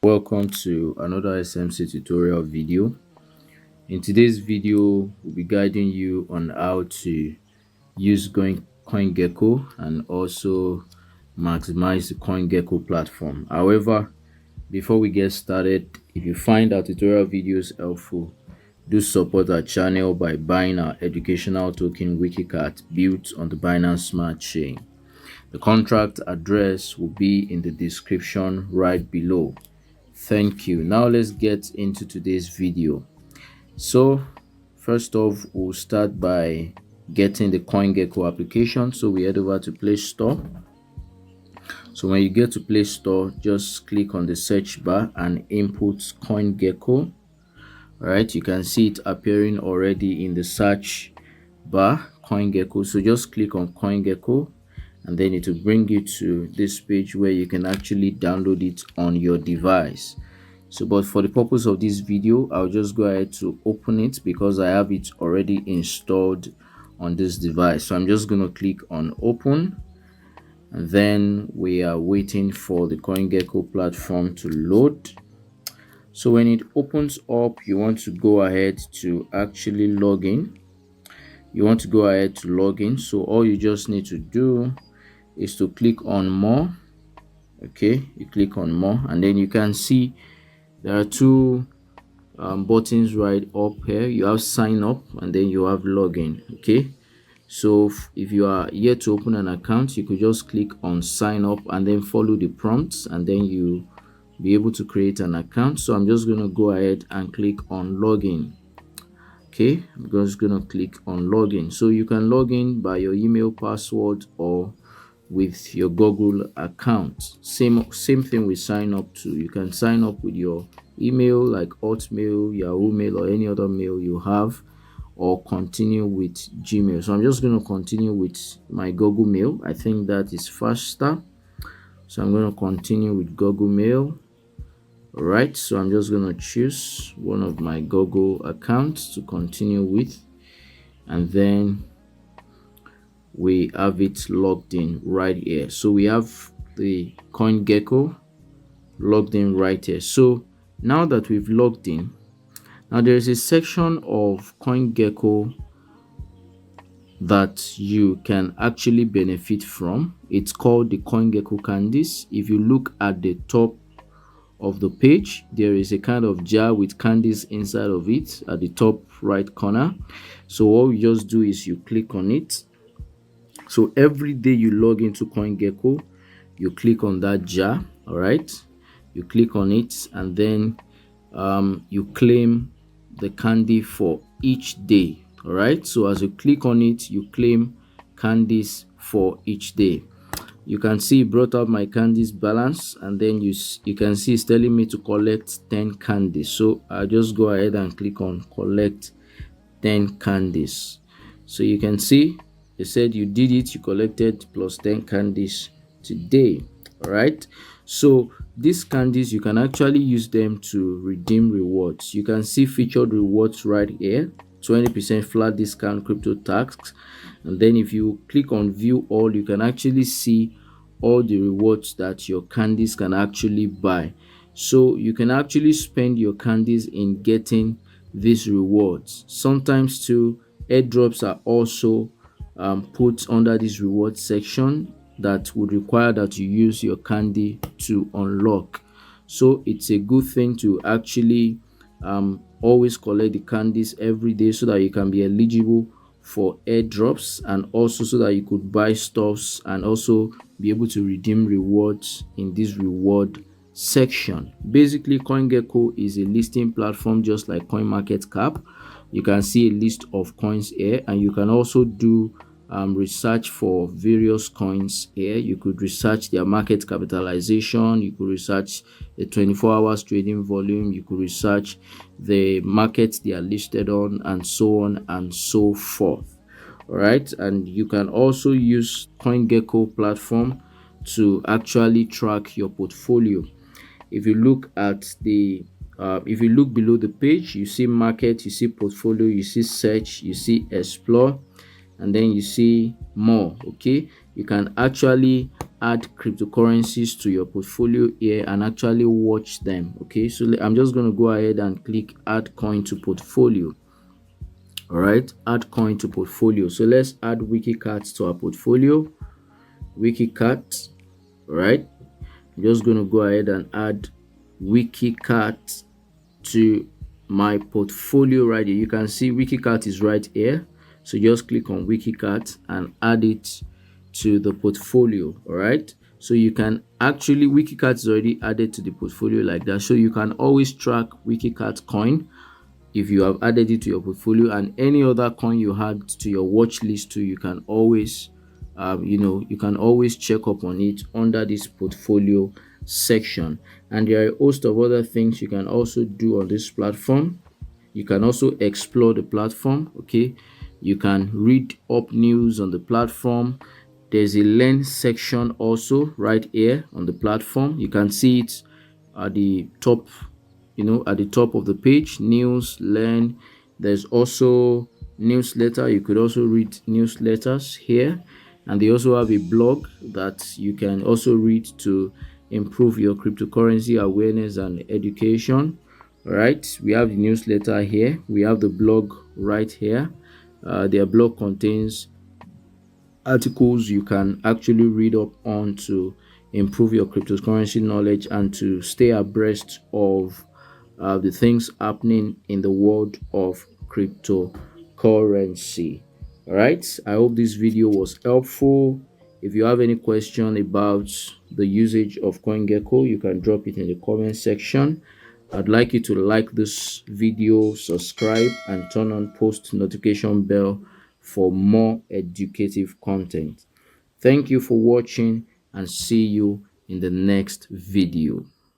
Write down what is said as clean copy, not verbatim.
Welcome to another SMC tutorial video. In today's video, we'll be guiding you on how to use CoinGecko and also maximize the CoinGecko platform. However, before we get started, if you find our tutorial videos helpful, do support our channel by buying our educational token WikiCat built on the Binance Smart Chain. The contract address will be in the description right below. Thank you. Now let's get into today's video. So first off, we'll start by getting the CoinGecko application. So we head over to Play Store. So when you get to Play Store, just click on the search bar and input CoinGecko. All right, you can see it appearing already in the search bar, CoinGecko. So just click on CoinGecko and then it will bring you to this page where you can actually download it on your device. So but for the purpose of this video, I'll just go ahead to open it because I have it already installed on this device. So I'm just going to click on open, and then we are waiting for the CoinGecko platform to load. So when it opens up, you want to go ahead to actually log in. So all you just need to do is to click on more. Okay, you click on more, and then you can see there are two buttons right up here. You have sign up and then you have login. Okay, so if you are yet to open an account, you could just click on sign up and then follow the prompts, and then you be able to create an account. So I'm just going to go ahead and click on login. Okay, I'm just going to click on login. So you can log in by your email password or with your Google account. Same thing we sign up to. You can sign up with your email like Hotmail, Yahoo Mail, or any other mail you have, or continue with Gmail. So I'm just going to continue with my Google Mail. I think that is faster. So I'm going to continue with Google Mail. All right, so I'm just going to choose one of my Google accounts to continue with, and then we have it logged in right here. So we have the CoinGecko logged in right here. So now that we've logged in, now there is a section of CoinGecko that you can actually benefit from. It's called the CoinGecko Candies. If you look at the top of the page, there is a kind of jar with candies inside of it at the top right corner. So all you just do is you click on it. So every day you log into CoinGecko, you click on that jar. All right, you click on it, and then you claim the candy for each day. All right, so as you click on it, you claim candies for each day. You can see it brought up my candies balance, and then you can see it's telling me to collect 10 candies. So I'll just go ahead and click on collect 10 candies. So you can see it said you did it, you collected plus 10 candies today. All right, so these candies, you can actually use them to redeem rewards. You can see featured rewards right here, 20% flat discount crypto tax. And then if you click on view all, you can actually see all the rewards that your candies can actually buy. So you can actually spend your candies in getting these rewards. Sometimes too, airdrops are also put under this reward section that would require that you use your candy to unlock. So it's a good thing to actually always collect the candies every day so that you can be eligible for airdrops, and also so that you could buy stuffs and also be able to redeem rewards in this reward section. Basically, CoinGecko is a listing platform just like CoinMarketCap. You can see a list of coins here, and you can also do research for various coins here. You could research their market capitalization, you could research the 24 hours trading volume, you could research the markets they are listed on, and so on and so forth. All right, and you can also use CoinGecko platform to actually track your portfolio. If you look at the if you look below the page, you see market, you see portfolio, you see search, you see explore, and then you see more. Okay, you can actually add cryptocurrencies to your portfolio here and actually watch them. Okay, so I'm just going to go ahead and click add coin to portfolio. All right, add coin to portfolio. So let's add WikiCat to our portfolio. WikiCat. All right, I'm just going to go ahead and add WikiCat to my portfolio right here. You can see WikiCat is right here. So just click on WikiCat and add it to the portfolio. All right. So you can actually, WikiCat is already added to the portfolio like that. So you can always track WikiCat coin if you have added it to your portfolio, and any other coin you add to your watch list too, you can always you can always check up on it under this portfolio section. And there are a host of other things you can also do on this platform. You can also explore the platform. Okay, you can read up news on the platform. There's a learn section also right here on the platform. You can see it at the top, at the top of the page. News, learn. There's also newsletter. You could also read newsletters here, and they also have a blog that you can also read to improve your cryptocurrency awareness and education. All right, we have the newsletter here, we have the blog right here. Their blog contains articles you can actually read up on to improve your cryptocurrency knowledge and to stay abreast of the things happening in the world of cryptocurrency. All right, I hope this video was helpful. If you have any question about the usage of CoinGecko, you can drop it in the comment section. I'd like you to like this video, subscribe, and turn on post notification bell for more educative content. Thank you for watching, and see you in the next video.